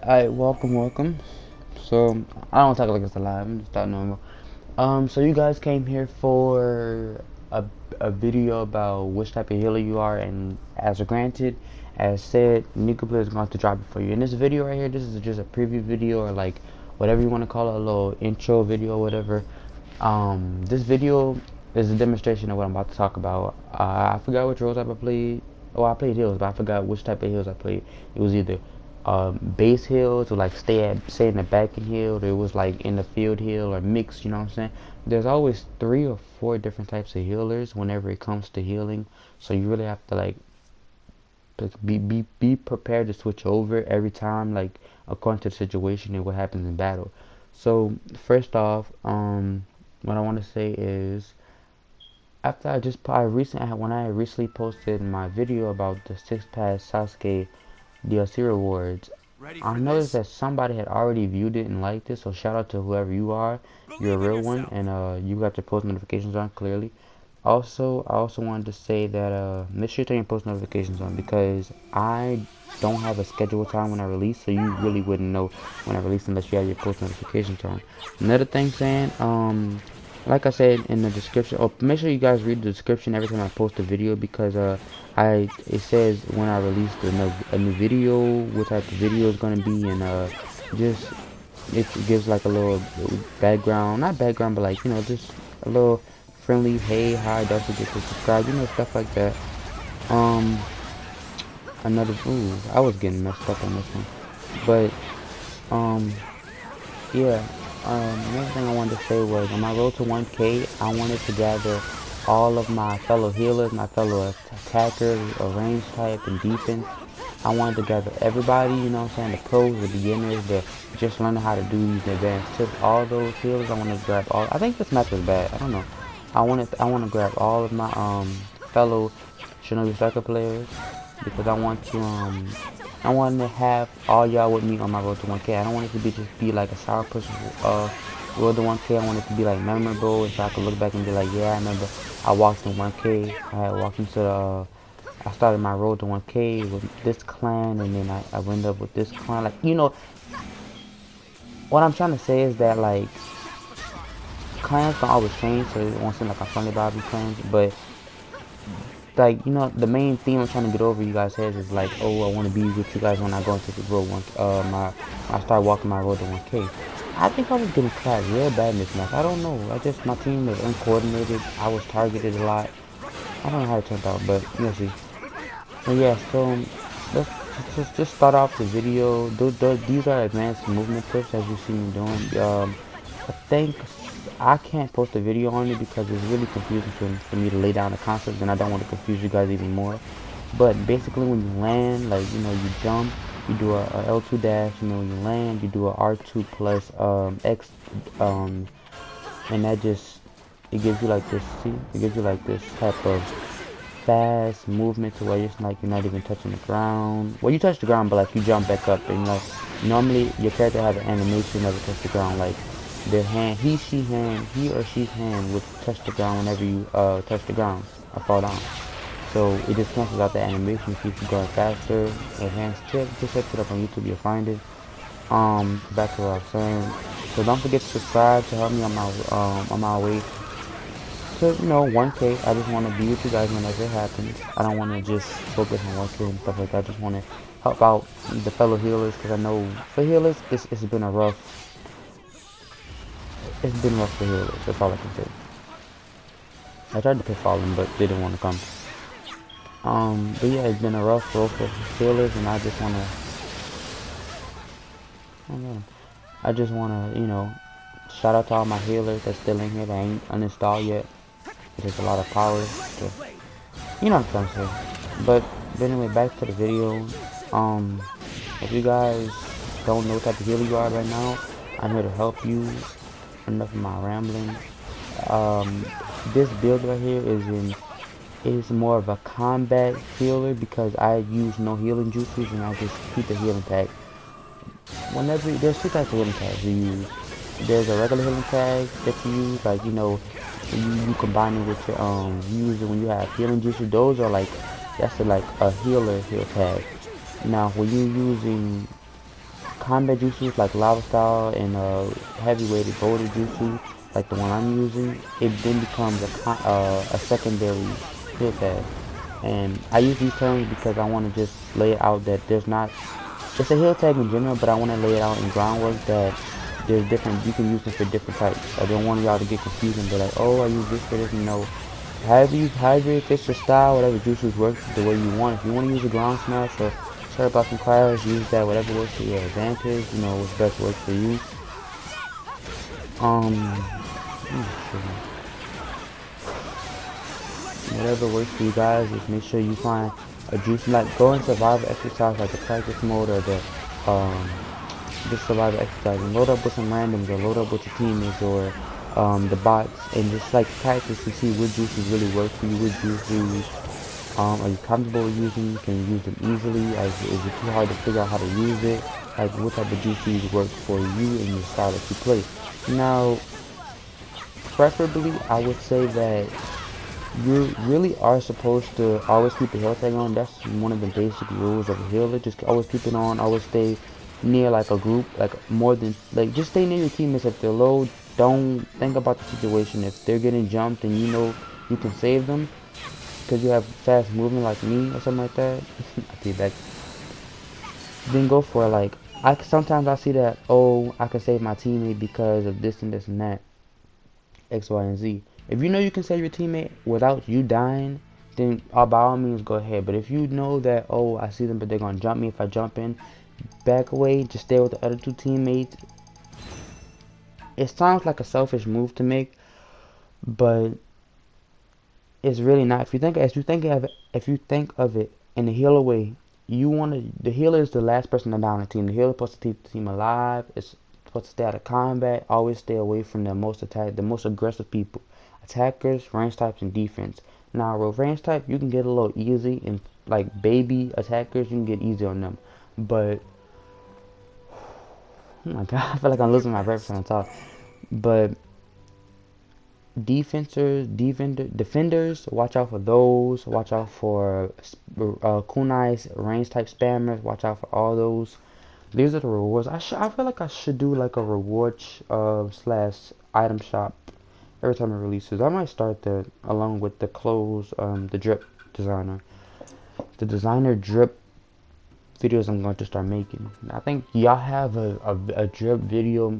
Alright, welcome. So, I don't talk like it's alive, I'm just talking normal. So you guys came here for a video about which type of healer you are, and as granted, as said, Nikou is going to drop it for you. In this video right here, this is just a preview video, or like, whatever you want to call it, a little intro video, whatever. This video is a demonstration of what I'm about to talk about. I forgot which roles I played. Oh, I played heals, but I forgot which type of heals I played. It was either base heal to like stay in the back and heal, or it was like in the field heal, or mixed, you know what I'm saying? There's always 3 or 4 different types of healers whenever it comes to healing, so you really have to like be prepared to switch over every time, like according to the situation and what happens in battle. So first off, what I want to say is, after when I recently posted my video about the 6-pass Sasuke DLC rewards, I noticed that somebody had already viewed it and liked it, so shout out to whoever you are. You're a real one, and you got your post notifications on clearly. Also, I also wanted to say that make sure you turn your post notifications on, because I don't have a scheduled time when I release, so you really wouldn't know when I release unless you have your post notifications on. Another thing saying, like I said in the description, make sure you guys read the description every time I post a video, because it says when I release a new video, what type of video it's gonna be, and just it gives like a little background, not background, but like, you know, just a little friendly, hey, hi, don't forget to subscribe, you know, stuff like that. I was getting messed up on this one, but yeah. Another thing I wanted to say was, on my road to 1K, I wanted to gather all of my fellow healers, my fellow attackers, a range type, and defense. I wanted to gather everybody, you know what I'm saying, the pros, the beginners, the just learning how to do these advanced tips. All those healers, I want to grab all. I think this map is bad. I don't know. I want to grab all of my fellow Shinobi Striker players, because I want to have all y'all with me on my road to 1K. I don't want it to just be like a sour push road to 1K. I want it to be like memorable, so I can look back and be like, yeah, I remember I walked in 1K. I had walked into I started my road to 1K with this clan, and then I went up with this clan. Like, you know, what I'm trying to say is that, like, clans can always change, so it won't seem like I'm friendly about these clans, but like, you know, the main theme I'm trying to get over you guys' heads is like, oh, I want to be with you guys when I go into the road I start walking my road to 1K. I think I was getting clapped real bad in this match. I don't know. My team was uncoordinated. I was targeted a lot. I don't know how it turned out, but you'll see. But yeah, so let's just start off the video. These are advanced movement tips, as you see me doing. I think I can't post a video on it because it's really confusing for me to lay down the concept, and I don't want to confuse you guys even more. But basically, when you land, like, you know, you jump, you do a L2 dash, you know, when you land, you do a R2 plus X, and that just, it gives you like this, see, it gives you like this type of fast movement to where it's like you're not even touching the ground. Well, you touch the ground, but like you jump back up, and like normally your character has an animation of it touch the ground, like their hand, he or she's hand would touch the ground whenever you touch the ground or fall down. So it just cancels out the animation, keeps you going faster. Enhanced chip, just search it up on YouTube, you'll find it. Back to what I was saying. So don't forget to subscribe to help me on my way to, you know, 1K. I just want to be with you guys whenever it happens. I don't want to just focus on 1K and stuff like that. I just want to help out the fellow healers, because I know for healers it's been rough for healers. That's all I can say. I tried to pick Fallen, but they didn't want to come. But yeah, it's been a rough road for healers, and I just wanna, you know, shout out to all my healers that's still in here that ain't uninstalled yet. It takes a lot of power to, you know what I'm trying to say. But anyway, back to the video. If you guys don't know what type of healer you are right now, I'm here to help you. Enough of my rambling. This build right here is more of a combat healer, because I use no healing juices, and I just keep the healing tag. There's 2 types of healing tags you use. There's a regular healing tag that you use, like, you know, you combine it with your you use it when you have healing juices. Those are like, that's like a heal tag. Now when you're using combat jutsus like lava style and heavy weighted boulder jutsu, like the one I'm using, it then becomes a secondary heal tag. And I use these terms because I want to just lay it out that there's not, it's a heal tag in general, but I want to lay it out in groundwork that there's different, you can use them for different types. I don't want y'all to get confused and be like, oh, I use this for this. No, however it fits your style, whatever juices work the way you want. If you want to use a ground smash or cherry blossom cryo, use that, whatever works for your advantage, you know, what's best works for you. Whatever works for you guys, just make sure you find a juice, like go in survival exercise like the practice mode or the just survival exercise, and load up with some randoms or load up with your teammates or the bots, and just like practice to see what juices really work for you, what juices are you comfortable with using, can you use them easily, like is it too hard to figure out how to use it, like what type of juices work for you and your style that you play. Now preferably I would say that you really are supposed to always keep the heal tag on. That's one of the basic rules of a healer. Just always keep it on. Always stay near like a group, like more than like just stay near your teammates if they're low. Don't think about the situation. If they're getting jumped and you know you can save them because you have fast movement like me or something like that. I take back. Then go for it. Like sometimes I see that, oh, I can save my teammate because of this and this and that. X, Y, and Z. If you know you can save your teammate without you dying, then by all means go ahead. But if you know that, oh, I see them but they're gonna jump me if I jump in, back away, just stay with the other two teammates. It sounds like a selfish move to make, but it's really not. If you think of it in the healer way, the healer is the last person to die on the team. The healer is supposed to keep the team alive. It's supposed to stay out of combat. Always stay away from the most aggressive people. Attackers, range types, and defense. Now, with range type, you can get a little easy, and like baby attackers, you can get easy on them. But oh my god, I feel like I'm losing my breath when I talk. But defenders, watch out for those. Watch out for kunais, range type spammers. Watch out for all those. These are the rewards. I feel like I should do like a reward slash item shop every time it releases. I might start that along with the clothes, the drip designer. The designer drip videos I'm going to start making. I think y'all have a drip video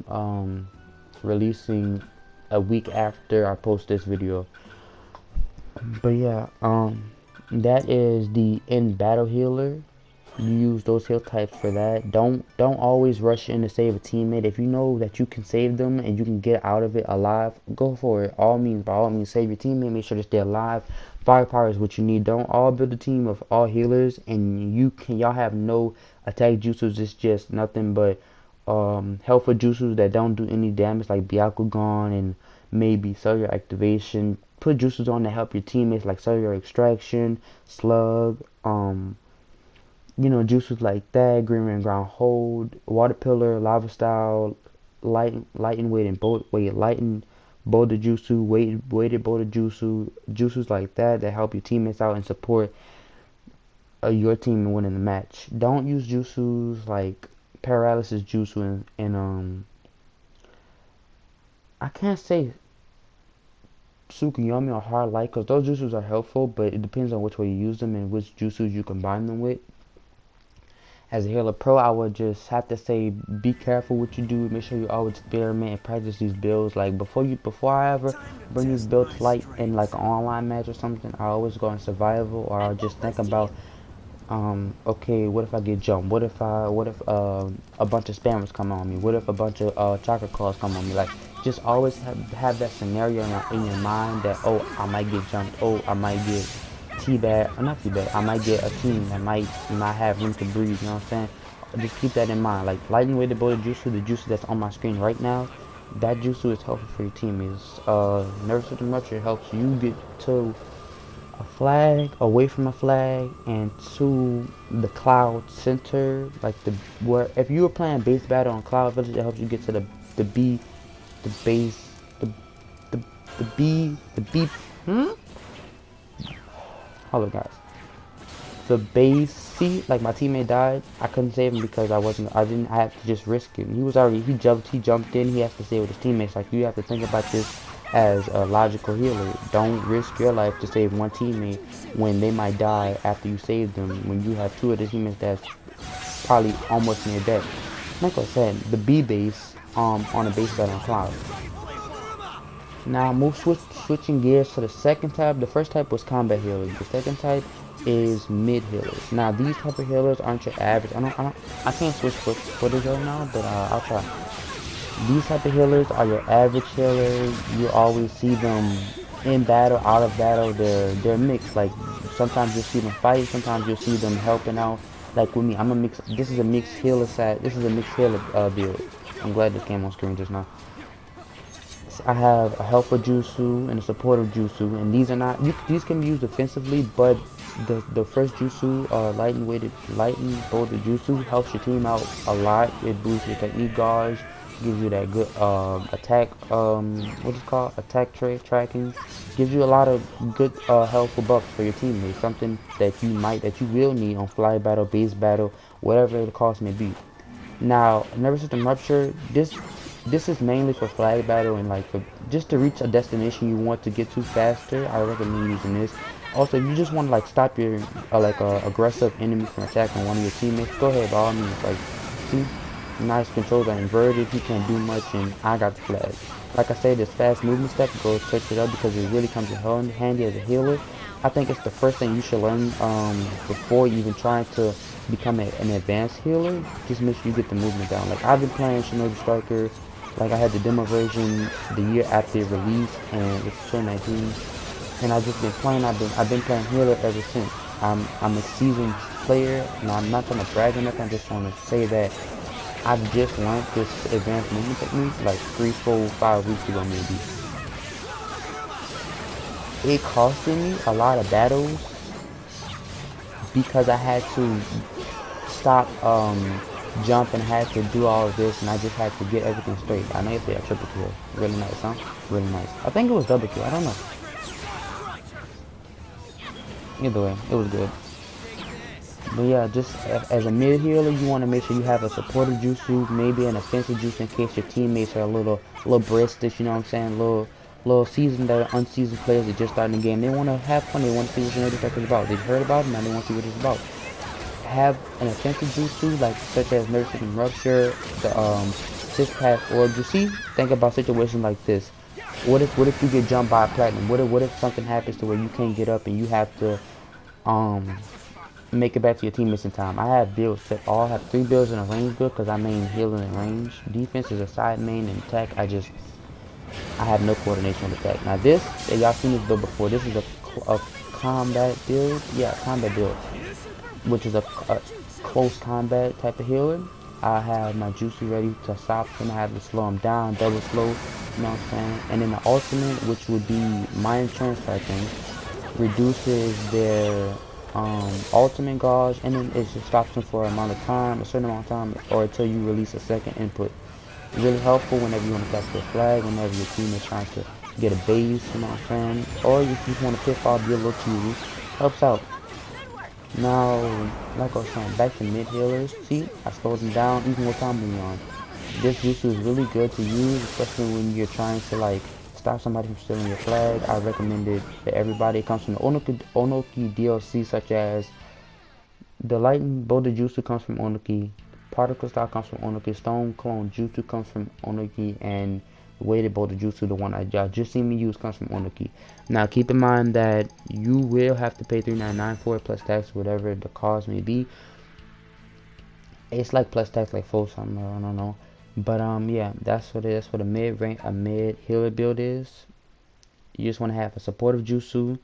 releasing a week after I post this video. But yeah, that is the in battle healer. You use those heal types for that. Don't always rush in to save a teammate. If you know that you can save them and you can get out of it alive, go for it. By all means, save your teammate. Make sure to stay alive. Firepower is what you need. Don't all build a team of all healers and y'all have no attack jutsus. It's just nothing but helpful jutsus that don't do any damage, like Byakugan and maybe cellular activation. Put jutsus on to help your teammates, like cellular extraction, slug, you know, juices like that, green and ground hold, water pillar, lava style, lighten weight and lighten boulder jutsu, weighted boulder jutsu, juices like that help your teammates out and support your team in winning the match. Don't use jutsus like paralysis jutsu and I can't say Tsukuyomi or hard light because those jutsus are helpful, but it depends on which way you use them and which jutsus you combine them with. As a healer pro, I would just have to say be careful what you do. Make sure you always experiment and practice these builds. Like before I ever bring these builds to light in like an online match or something, I always go in survival, or I'll just think about okay, what if I get jumped? What if a bunch of spammers come on me? What if a bunch of chakra claws come on me? Like just always have that scenario in your mind that, oh, I might get jumped, oh, I might get teabag, or not teabag, I might get a team that might not have room to breathe, you know what I'm saying? Just keep that in mind. Like lighten weighted boulder jutsu, the jutsu that's on my screen right now, that jutsu is helpful for your teammates. Nerve system rupture helps you get to a flag, away from a flag, and to the cloud center, like where if you were playing base battle on Cloud Village, it helps you get to the B, the base, the B, Hold on, guys. the base. See, like my teammate died, I couldn't save him because I had to just risk it. He jumped in, he has to stay with his teammates. Like, you have to think about this as a logical healer. Don't risk your life to save one teammate when they might die after you save them, when you have two of the teammates that's probably almost near death. Like I said, the B base on the base that on cloud. Now switching gears to the second type. The first type was combat healers. The second type is mid healers. Now these type of healers aren't your average. I can't switch footage right now, but I'll try. These type of healers are your average healers. You always see them in battle, out of battle. They're mixed. Like, sometimes you'll see them fight, sometimes you'll see them helping out. Like with me, I'm a mix. This is a mixed healer set. This is a mixed healer build. I'm glad this came on screen just now. I have a helper jutsu and a supportive jutsu, and these are not. These can be used offensively, but the first jutsu, lightning bolted jutsu, helps your team out a lot. It boosts your technique gauge, gives you that good attack. What is it called? Attack tracking. Gives you a lot of good helpful buffs for your teammates. Something that you will need on fly battle, base battle, whatever the cost may be. Now, nervous system rupture. This is mainly for flag battle and like just to reach a destination you want to get to faster. I recommend using this. Also, if you just want to like stop your aggressive enemy from attacking one of your teammates, go ahead by all means. Like, see, nice controls are inverted. He can't do much, and I got the flag. Like I said, this fast movement step, go search it up because it really comes in handy as a healer. I think it's the first thing you should learn before you even trying to become an advanced healer. Just make sure you get the movement down. Like, I've been playing Shinobi Striker. Like, I had the demo version the year after it released, and it's 2019. And I've just been playing. I've been playing healer ever since. I'm a seasoned player, and I'm not trying to brag or nothing. I just want to say that I've just learned this advanced movement technique like 3, 4, 5 weeks ago maybe. It costed me a lot of battles because I had to stop jump and had to do all of this, and I just had to get everything straight. I know if they had triple kill. Really nice, huh? Really nice. I think it was double kill. I don't know. Either way, it was good. But yeah, just as a mid healer, you want to make sure you have a supportive jutsu, maybe an offensive jutsu in case your teammates are a little bristish, you know what I'm saying? Little seasoned or unseasoned players that just starting the game. They want to have fun. They want to see what Shinobi Striker is about. They've heard about it, now they want to see what it's about. Have an offensive jutsu, like such as nervous system rupture, the 6-pack orb. You see, think about situations like this. What if you get jumped by a platinum? What if something happens to where you can't get up and you have to make it back to your teammates in time? I have builds set. I have 3 builds in a range build because I main healing and range. Defense is a side main, and attack I have no coordination with attack. Now this, y'all seen this build before. This is a combat build. Yeah, combat build, which is a close combat type of healer. I have my jutsu ready to stop him. I have to slow him down, double slow, you know what I'm saying? And then the ultimate, which would be mind transfer, I think, reduces their ultimate gauge, and then it just stops them for a certain amount of time, or until you release a second input. Really helpful whenever you want to capture a flag, whenever your team is trying to get a base, you know what I'm saying? Or if you just want to pick off your little cues, helps out. Now, like I was saying, back to mid healers. See, I slowed them down even with combo on. This jutsu is really good to use, especially when you're trying to like stop somebody from stealing your flag. I recommend it to everybody. It comes from the Onoki DLC, such as the lightning boulder jutsu comes from Onoki, particle style comes from Onoki, stone clone jutsu comes from Onoki, and weighted boulder jutsu, the one I just seen me use, comes from Onoki. Now keep in mind that you will have to pay $3.99 for it plus tax, whatever the cost may be. It's like plus tax, like full something, I don't know. But yeah, that's what a mid healer build is. You just want to have a supportive jutsu,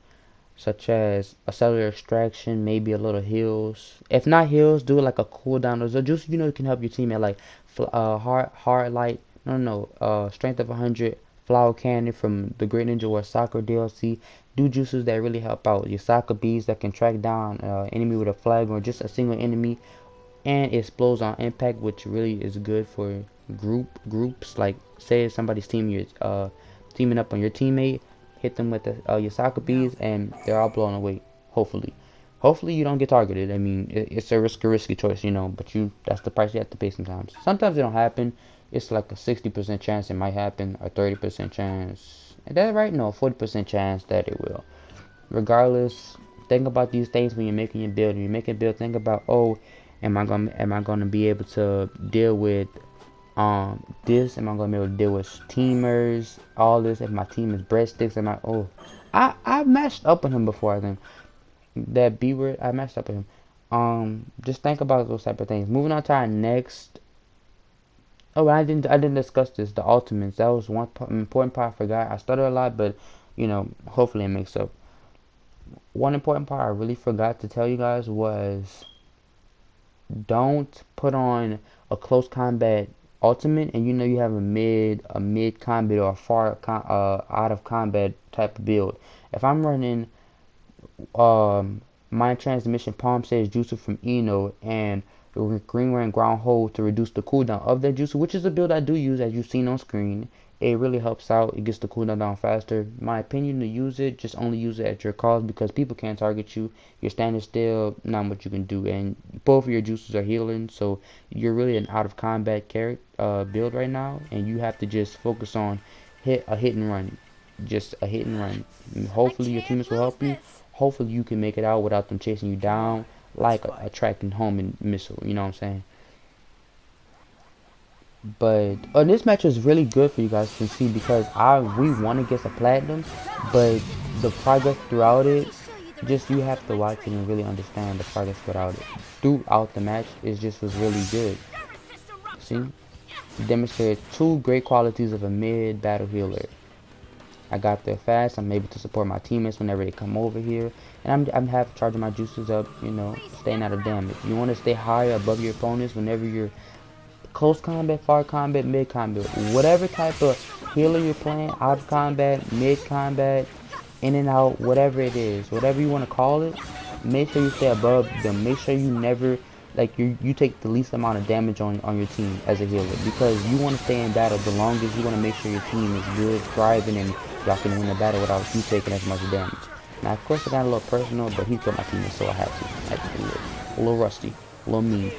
such as a cellular extraction, maybe a little heals. If not heals, do it like a cooldown. There's a jutsu, you know, you can help your team at like hard light. Strength of 100, flower cannon from the Great Ninja War Soccer DLC. Do jutsus that really help out. Your soccer bees that can track down enemy with a flag or just a single enemy, and it explodes on impact, which really is good for groups. Like, say if somebody's teaming up on your teammate, hit them with your soccer bees, and they're all blown away, hopefully. Hopefully you don't get targeted. I mean, it's a risky choice, you know, but that's the price you have to pay sometimes. Sometimes it don't happen. It's like a 60% chance it might happen, a 30% chance. Is that right? No, 40% chance that it will. Regardless, think about these things when you're making your build. When you're making a build, think about, oh, am I gonna be able to deal with this? Am I gonna be able to deal with teamers? All this. If my team is breadsticks, I matched up with him before. I think that B word, I matched up with him. Just think about those type of things. Moving on to our next. Oh, I didn't discuss this. The ultimates. That was one important part I forgot. I stuttered a lot, but you know, hopefully it makes up. One important part I really forgot to tell you guys was don't put on a close combat ultimate and you know you have a mid combat or a out of combat type of build. If I'm running mind transmission palm sage jutsu from Ino and green ring ground hold to reduce the cooldown of that jutsu, which is a build I do use as you've seen on screen. It really helps out. It gets the cooldown down faster. My opinion to use it, just only use it at your cost because people can't target you. You're standing still, not much you can do. And both of your juices are healing, so you're really an out of combat character build right now, and you have to just focus on hit and run. Just a hit and run. And hopefully your teammates will help you. Hopefully you can make it out without them chasing you down like a tracking homing missile. You know what I'm saying? But this match is really good for you guys to see because we won against a platinum, but the progress throughout it, just you have to watch it and really understand the progress throughout the match. It just was really good. See, demonstrated two great qualities of a mid battle healer. I got there fast. I'm able to support my teammates whenever they come over here, and I'm half charging my juices up. You know, staying out of damage. You want to stay higher above your opponents whenever you're close combat, far combat, mid combat, whatever type of healer you're playing, out of combat, mid combat, in and out, whatever it is, whatever you want to call it, make sure you stay above them. Make sure you never, like, you take the least amount of damage on your team as a healer because you want to stay in battle the longest. You want to make sure your team is good, thriving, and y'all can win the battle without you taking as much damage. Now, of course, I got a little personal, but he killed my teammate, so I had to do it. A little rusty, a little mean.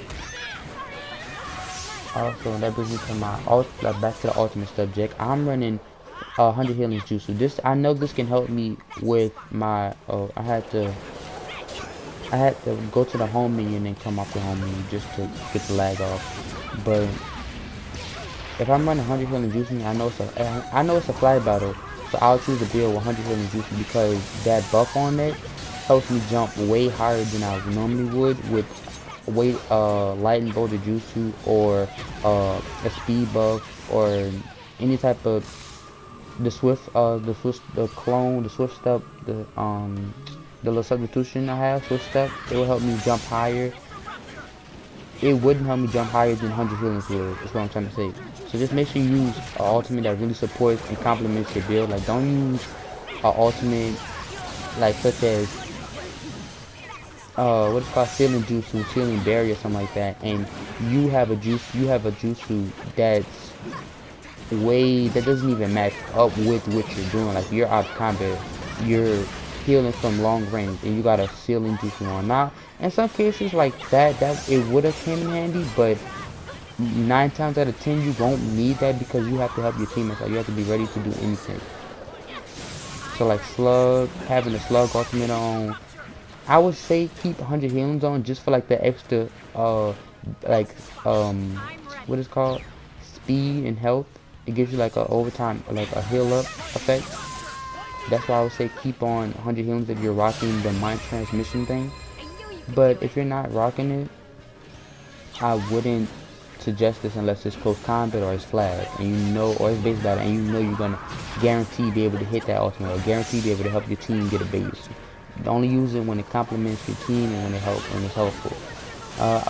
Also, that brings me to my back to the ultimate subject. I'm running 100 healing jutsu. I know this can help me with my. I had to go to the home menu and then come off the home menu just to get the lag off. But if I'm running 100 healing jutsu, I know it's a flag battle, so I'll choose a build with 100 healing jutsu because that buff on it helps me jump way higher than I normally would with light and bolder jutsu or a speed buff or any type of the clone, the swift step, the little substitution I have, swift step. It will help me jump higher. It wouldn't help me jump higher than 100 healing would. That's what I'm trying to say. So just make sure you use an ultimate that really supports and complements your build. Like don't use an ultimate like such as what is called sealing jutsu, sealing barrier, something like that, and you have a jutsu that doesn't even match up with what you're doing. Like you're out of combat, you're healing from long range, and you got a sealing jutsu on. Now, in some cases like that it would have came in handy, but 9 times out of 10 you won't need that because you have to help your teammates out. You have to be ready to do anything. So like having a slug ultimate on. I would say keep 100 healings on just for like the extra what is called speed and health. It gives you like a overtime, like a heal up effect. That's why I would say keep on 100 healings if you're rocking the mind transmission thing. But if you're not rocking it, I wouldn't suggest this unless it's close combat or it's flag and you know, or it's base battle and you know you're gonna guarantee be able to hit that ultimate or guarantee be able to help your team get a base. Only use it when it complements your team and when it's helpful.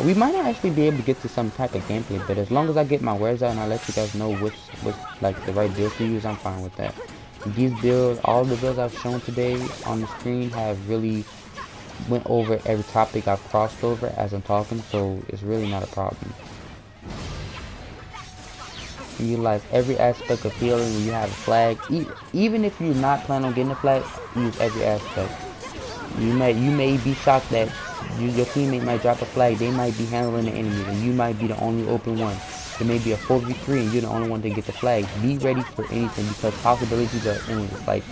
We might not actually be able to get to some type of gameplay, but as long as I get my wares out and I let you guys know what's like the right build to use, I'm fine with that. These builds, all the builds I've shown today on the screen have really went over every topic I've crossed over as I'm talking, so it's really not a problem. You like every aspect of healing when you have a flag, even if you're not planning on getting a flag, use every aspect. You may be shocked that your teammate might drop a flag. They might be handling the enemy, and you might be the only open one. There may be a 4v3, and you're the only one to get the flag. Be ready for anything because possibilities are endless. Like,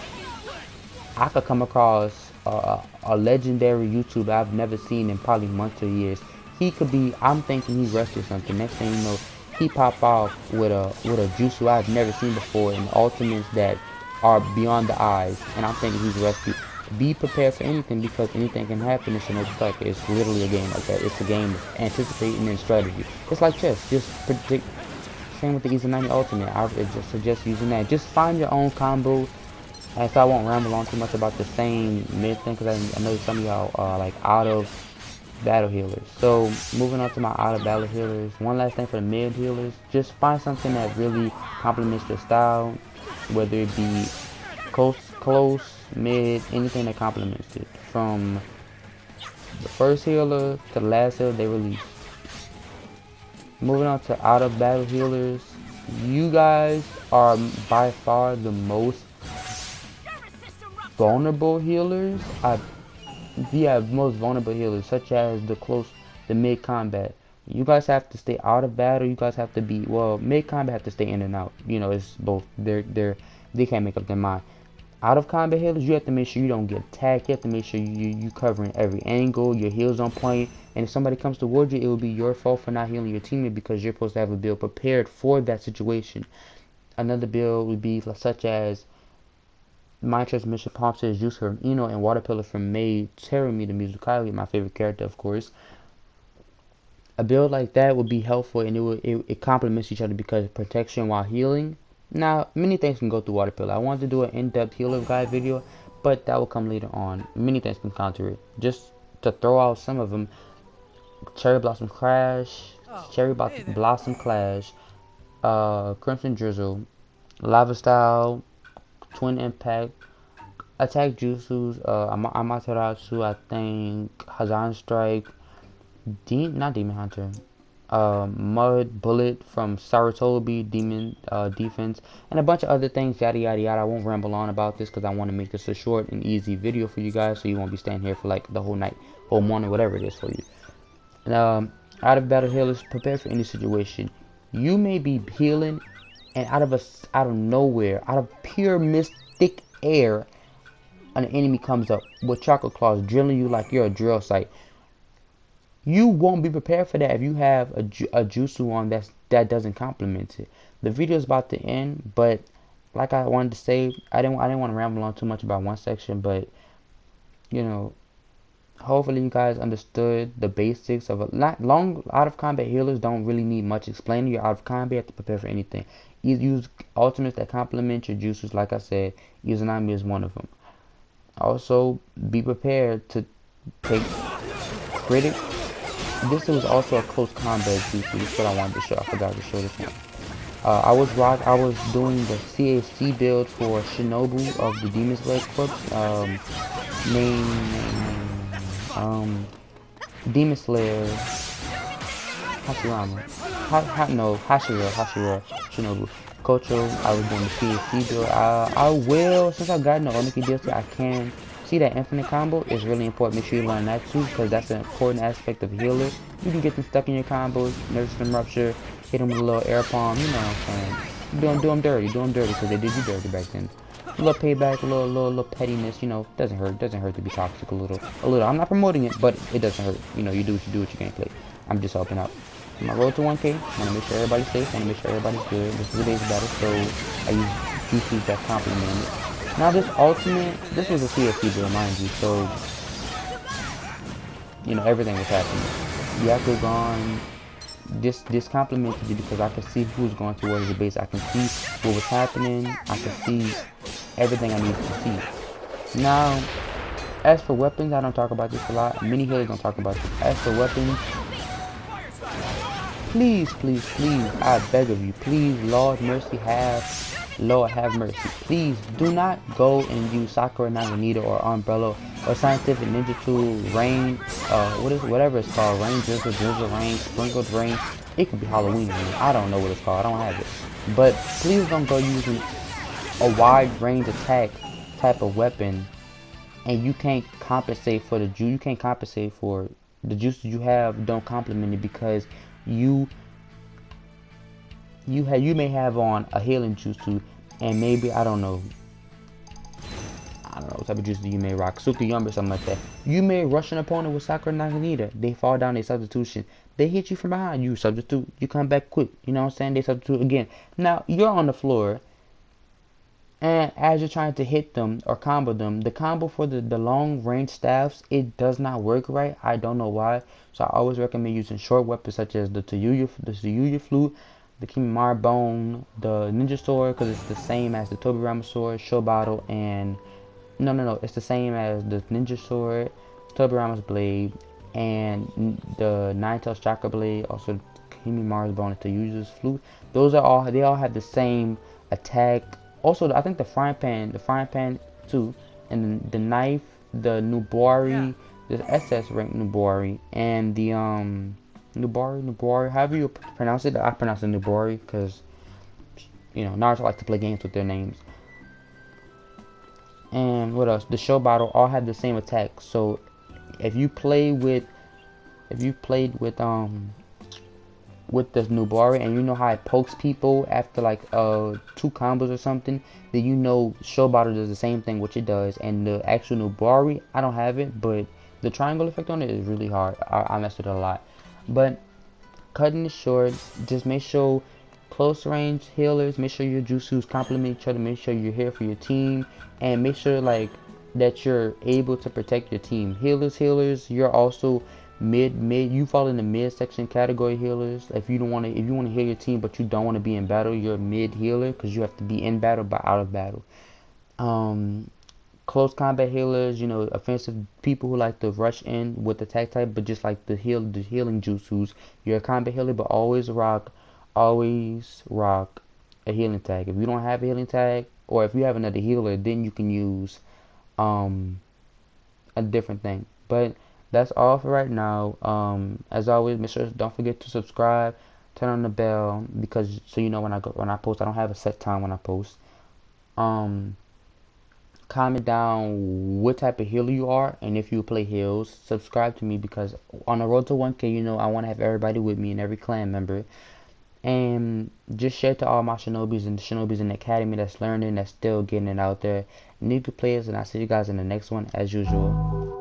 I could come across a legendary YouTuber I've never seen in probably months or years. He could be, I'm thinking he rushed or something. Next thing you know, he pop off with a jutsu I've never seen before and ultimates that are beyond the eyes. And I'm thinking he's rusty. Be prepared for anything because anything can happen in Shinobi Striker. It's literally a game like that. It's a game of anticipating and strategy. It's like chess. Just predict. Same with the Izanami Ultimate. I would just suggest using that. Just find your own combo. And so I won't ramble on too much about the same mid thing because I know some of y'all are like out of battle healers. So moving on to my out of battle healers. One last thing for the mid healers. Just find something that really complements your style. Whether it be close, mid, anything that complements it. From the first healer to the last healer they release. Moving on to out of battle healers. You guys are by far the most vulnerable healers. Most vulnerable healers, such as the mid combat. You guys have to stay out of battle. You guys have to be mid combat have to stay in and out. You know, it's both. They can't make up their mind. Out of combat healers, you have to make sure you don't get attacked. You have to make sure you covering every angle. Your heal's on point. And if somebody comes towards you, it will be your fault for not healing your teammate because you're supposed to have a build prepared for that situation. Another build would be such as My Transmission Prompts Juice from Ino and Water Pillar from May Terumi the Mizukage, my favorite character, of course. A build like that would be helpful and it complements each other because protection while healing. Now, many things can go through Water Pillar. I wanted to do an in-depth healer guide video, but that will come later on. Many things can counter it. Just to throw out some of them, Cherry Blossom Clash, Crimson Drizzle, Lava Style, Twin Impact, Attack Jutsus, Amaterasu, I think, Hazan Strike, not Demon Hunter, Mud Bullet from Sarutobi, Demon Defense, and a bunch of other things, yada yada yada. I won't ramble on about this because I want to make this a short and easy video for you guys so you won't be staying here for like the whole night, whole morning, whatever it is for you. And, out of battle healers, prepare for any situation. You may be healing and out of nowhere, out of pure mystic air, an enemy comes up with chocolate claws drilling you like you're a drill site. You won't be prepared for that if you have a jutsu on that doesn't complement it. The video is about to end, but like I wanted to say, I didn't want to ramble on too much about one section, but you know, hopefully you guys understood the basics of long out of combat healers don't really need much explaining. You're out of combat, you have to prepare for anything. You use ultimates that complement your jutsus, like I said. Izanami is one of them. Also, be prepared to take critic. This was also a close combat jutsu. This is what I wanted to show. I forgot to show this one. I was doing the CAC build for Shinobu of the Demon Slayer Corps. Demon Slayer Hashirama. Hashira Shinobu. Kocho, I was doing the CAC build. I will, since I've gotten the Oniki DLC, I can see that infinite combo is really important. Make sure you learn that too, because that's an important aspect of healer. You can get them stuck in your combos, nervous system rupture, hit them with a little air palm, you know what I'm saying. Do them dirty, because they did you dirty back then. A little payback, a little pettiness, you know, doesn't hurt to be toxic a little. I'm not promoting it, but it doesn't hurt. You know, you do what you gameplay. I'm just helping out. My road to 1K, I want to make sure everybody's safe, I want to make sure everybody's good. This is a base battle, so I use GCs that complement it. Now this ultimate, this was a CFC build, mind you, so, you know, everything was happening. Yaku gone, this complimented it because I could see who was going towards the base. I can see what was happening, I could see everything I needed to see. Now, as for weapons, I don't talk about this a lot. Many healers don't talk about this. As for weapons, please, I beg of you, please, Lord have mercy. Please do not go and use Sakura Naginata or Umbrella or Scientific Ninja Tool, Rain, whatever it's called, Rain Drizzle Rain, Sprinkled Rain. It could be Halloween Rain. I don't know what it's called. I don't have it. But please don't go using a wide range attack type of weapon and you can't compensate for the juice. You can't compensate for the juices you have. Don't complement it because you you may have on a healing jutsu, and maybe I don't know what type of juice you may rock, Tsukiyama or something like that. You may rush an opponent with Sakura Naginata. They fall down, they substitution. They hit you from behind, you substitute. You come back quick. You know what I'm saying? They substitute again. Now, you're on the floor, and as you're trying to hit them or combo them, the combo for the long range staffs, it does not work right. I don't know why. So I always recommend using short weapons such as the Tsuyu flute, the Kimimaro bone, the ninja sword, because it's the same as the Tobirama sword, Shobado, and no, it's the same as the ninja sword, Tobirama's blade, and the Nine-Tailed Chakra blade, also Kimimara's bone, to use flute. Those are all, they all have the same attack. Also, I think the frying pan too, and the knife, the Nubari, the SS rank Nubari, and the Nubari, however you pronounce it. I pronounce it Nubari because Naruto likes to play games with their names. And what else? The show battle all have the same attack. So if you played with the Nubari, and you know how it pokes people after like 2 combos or something, then show battle does the same thing, which it does. And the actual Nubari, I don't have it, but the triangle effect on it is really hard. I messed with it a lot. But cutting it short, just make sure close range healers, make sure your jutsus complement each other, make sure you're here for your team, and make sure like that you're able to protect your team. Healers, you're also mid, you fall in the mid section category healers. If you want to heal your team but you don't want to be in battle, you're a mid healer because you have to be in battle but out of battle. Close combat healers, offensive people who like to rush in with attack type but just like the healing jutsus. You're a combat healer, but always rock a healing tag. If you don't have a healing tag, or if you have another healer, then you can use a different thing. But that's all for right now. As always, make sure don't forget to subscribe, turn on the bell, because so when I post. I don't have a set time when I post. Comment down what type of healer you are, and if you play heals, subscribe to me, because on the road to 1K, I want to have everybody with me and every clan member. And just share to all my Shinobis and the Shinobis in the academy that's learning, that's still getting it out there. Nikou players, and I'll see you guys in the next one as usual.